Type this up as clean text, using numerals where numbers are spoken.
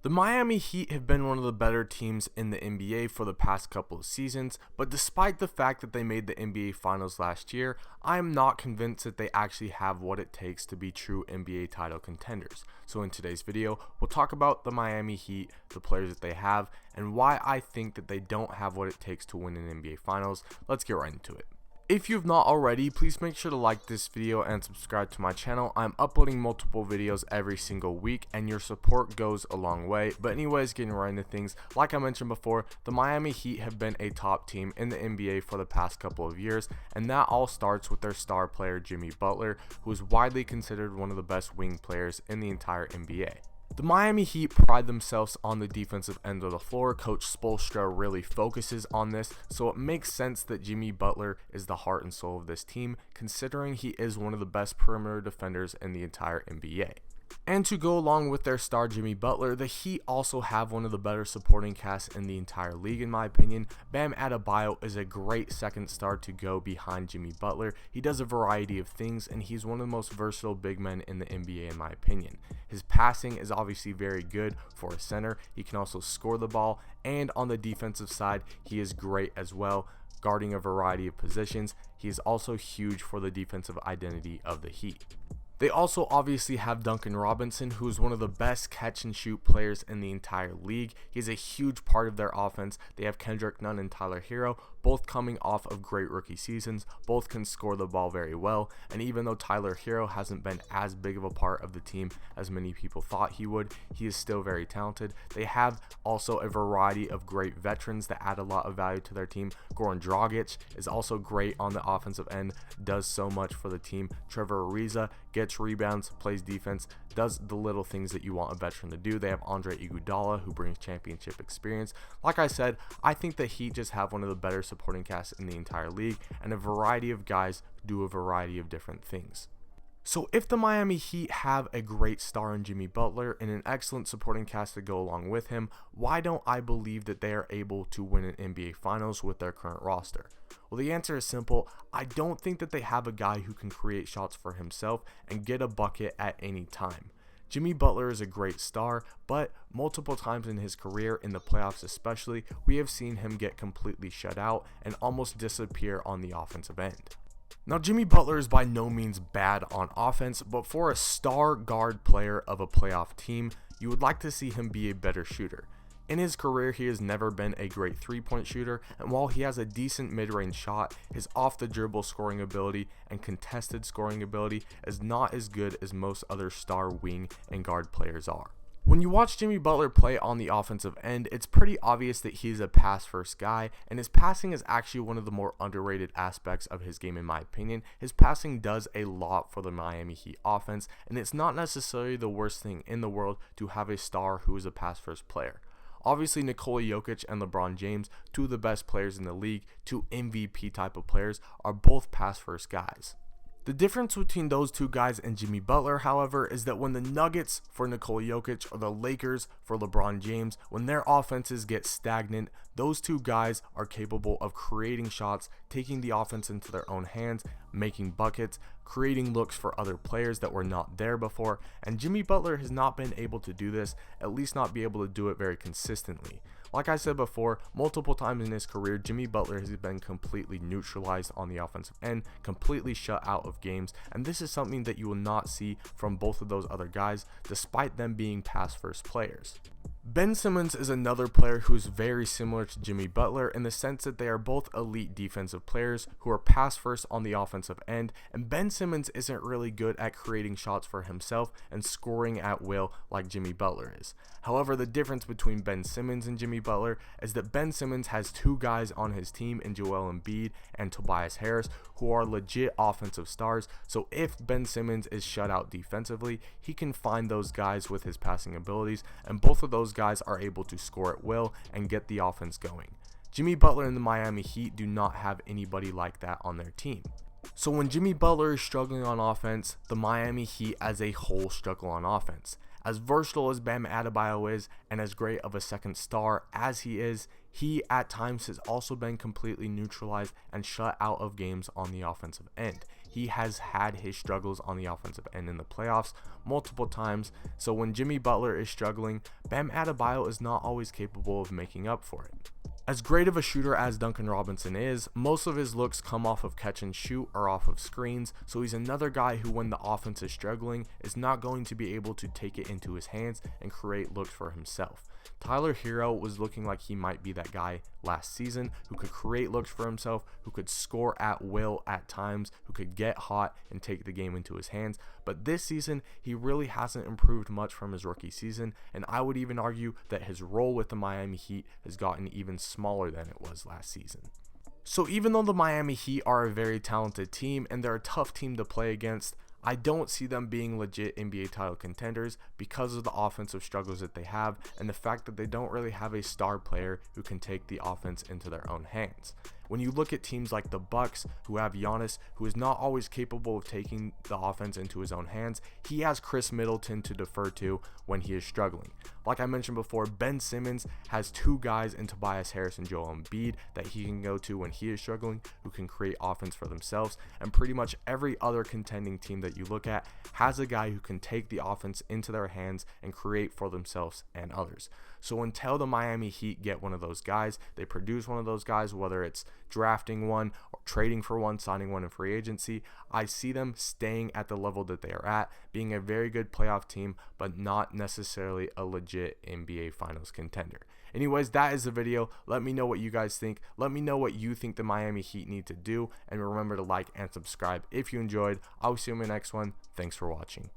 The Miami Heat have been one of the better teams in the NBA for the past couple of seasons, but despite the fact that they made the NBA Finals last year, I am not convinced that they actually have what it takes to be true NBA title contenders. So in today's video, we'll talk about the Miami Heat, the players that they have, and why I think that they don't have what it takes to win an NBA Finals. Let's get right into it. If you've not already, please make sure to like this video and subscribe to my channel. I'm uploading multiple videos every single week and your support goes a long way. But anyways, getting right into things, like I mentioned before, the Miami Heat have been a top team in the NBA for the past couple of years, and that all starts with their star player Jimmy Butler, who is widely considered one of the best wing players in the entire NBA. The Miami Heat pride themselves on the defensive end of the floor. Coach Spoelstra really focuses on this, so it makes sense that Jimmy Butler is the heart and soul of this team, considering he is one of the best perimeter defenders in the entire NBA. And to go along with their star Jimmy Butler, the Heat also have one of the better supporting casts in the entire league in my opinion. Bam Adebayo is a great second star to go behind Jimmy Butler. He does a variety of things and he's one of the most versatile big men in the NBA in my opinion. His passing is obviously very good for a center. He can also score the ball, and on the defensive side he is great as well, guarding a variety of positions. He is also huge for the defensive identity of the Heat. They also obviously have Duncan Robinson, who is one of the best catch and shoot players in the entire league. He's a huge part of their offense. They have Kendrick Nunn and Tyler Hero, both coming off of great rookie seasons. Both can score the ball very well, and even though Tyler Hero hasn't been as big of a part of the team as many people thought he would, he is still very talented. They have also a variety of great veterans that add a lot of value to their team. Goran Dragic is also great on the offensive end, does so much for the team. Trevor Ariza gets rebounds, plays defense, does the little things that you want a veteran to do. They have Andre Iguodala, who brings championship experience. Like I said, I think the Heat just have one of the better supporting casts in the entire league, and a variety of guys do a variety of different things. So if the Miami Heat have a great star in Jimmy Butler and an excellent supporting cast to go along with him, why don't I believe that they are able to win an NBA Finals with their current roster? Well, the answer is simple. I don't think that they have a guy who can create shots for himself and get a bucket at any time. Jimmy Butler is a great star, but multiple times in his career, in the playoffs especially, we have seen him get completely shut out and almost disappear on the offensive end. Now, Jimmy Butler is by no means bad on offense, but for a star guard player of a playoff team, you would like to see him be a better shooter. In his career, he has never been a great three-point shooter, and while he has a decent mid-range shot, his off-the-dribble scoring ability and contested scoring ability is not as good as most other star wing and guard players are. When you watch Jimmy Butler play on the offensive end, it's pretty obvious that he's a pass-first guy, and his passing is actually one of the more underrated aspects of his game in my opinion. His passing does a lot for the Miami Heat offense, and it's not necessarily the worst thing in the world to have a star who is a pass-first player. Obviously, Nikola Jokic and LeBron James, two of the best players in the league, two MVP type of players, are both pass-first guys. The difference between those two guys and Jimmy Butler, however, is that when the Nuggets for Nikola Jokic or the Lakers for LeBron James, when their offenses get stagnant, those two guys are capable of creating shots, taking the offense into their own hands, making buckets, creating looks for other players that were not there before, and Jimmy Butler has not been able to do this, at least not be able to do it very consistently. Like I said before, multiple times in his career, Jimmy Butler has been completely neutralized on the offensive end, completely shut out of games, and this is something that you will not see from both of those other guys, despite them being pass-first players. Ben Simmons is another player who is very similar to Jimmy Butler in the sense that they are both elite defensive players who are pass first on the offensive end, and Ben Simmons isn't really good at creating shots for himself and scoring at will like Jimmy Butler is. However, the difference between Ben Simmons and Jimmy Butler is that Ben Simmons has two guys on his team in Joel Embiid and Tobias Harris who are legit offensive stars, so if Ben Simmons is shut out defensively, he can find those guys with his passing abilities, and both of those guys are able to score at will and get the offense going. Jimmy Butler and the Miami Heat do not have anybody like that on their team. So when Jimmy Butler is struggling on offense, the Miami Heat as a whole struggle on offense. As versatile as Bam Adebayo is, and as great of a second star as he is, he at times has also been completely neutralized and shut out of games on the offensive end. he has had his struggles on the offensive end in the playoffs multiple times. So when Jimmy Butler is struggling, Bam Adebayo is not always capable of making up for it. As great of a shooter as Duncan Robinson is, most of his looks come off of catch and shoot or off of screens, so he's another guy who, when the offense is struggling, is not going to be able to take it into his hands and create looks for himself. Tyler Hero was looking like he might be that guy last season who could create looks for himself, who could score at will at times, who could get hot and take the game into his hands. But this season, he really hasn't improved much from his rookie season, and I would even argue that his role with the Miami Heat has gotten even smaller than it was last season. So even though the Miami Heat are a very talented team and they're a tough team to play against, I don't see them being legit NBA title contenders because of the offensive struggles that they have and the fact that they don't really have a star player who can take the offense into their own hands. When you look at teams like the Bucks, who have Giannis, who is not always capable of taking the offense into his own hands, he has Chris Middleton to defer to when he is struggling. Like I mentioned before, Ben Simmons has two guys in Tobias Harris and Joel Embiid that he can go to when he is struggling, who can create offense for themselves, and pretty much every other contending team that you look at has a guy who can take the offense into their hands and create for themselves and others. So until the Miami Heat get one of those guys, they produce one of those guys, whether it's drafting one or trading for one, signing one in free agency, I see them staying at the level that they are at, being a very good playoff team, but not necessarily a legit NBA Finals contender. Anyways, that is the video. Let me know what you guys think. Let me know what you think the Miami Heat need to do. And remember to like and subscribe if you enjoyed. I'll see you in my next one. Thanks for watching.